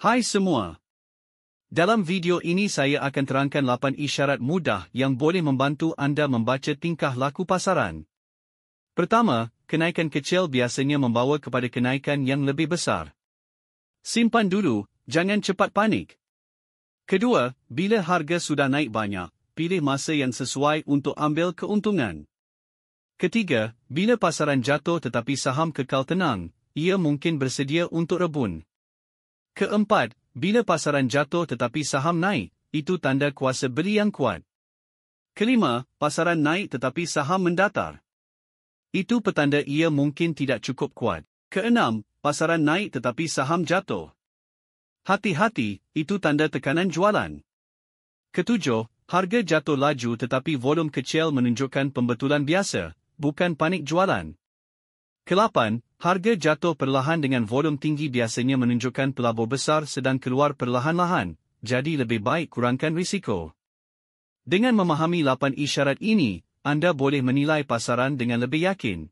Hai semua. Dalam video ini saya akan terangkan 8 isyarat mudah yang boleh membantu anda membaca tingkah laku pasaran. Pertama, kenaikan kecil biasanya membawa kepada kenaikan yang lebih besar. Simpan dulu, jangan cepat panik. Kedua, bila harga sudah naik banyak, pilih masa yang sesuai untuk ambil keuntungan. Ketiga, bila pasaran jatuh tetapi saham kekal tenang, ia mungkin bersedia untuk rebun. Keempat, bila pasaran jatuh tetapi saham naik, itu tanda kuasa beli yang kuat. Kelima, pasaran naik tetapi saham mendatar. Itu petanda ia mungkin tidak cukup kuat. Keenam, pasaran naik tetapi saham jatuh. Hati-hati, itu tanda tekanan jualan. Ketujuh, harga jatuh laju tetapi volum kecil menunjukkan pembetulan biasa, bukan panik jualan. Kelapan, harga jatuh perlahan dengan volum tinggi biasanya menunjukkan pelabur besar sedang keluar perlahan-lahan, jadi lebih baik kurangkan risiko. Dengan memahami 8 isyarat ini, anda boleh menilai pasaran dengan lebih yakin.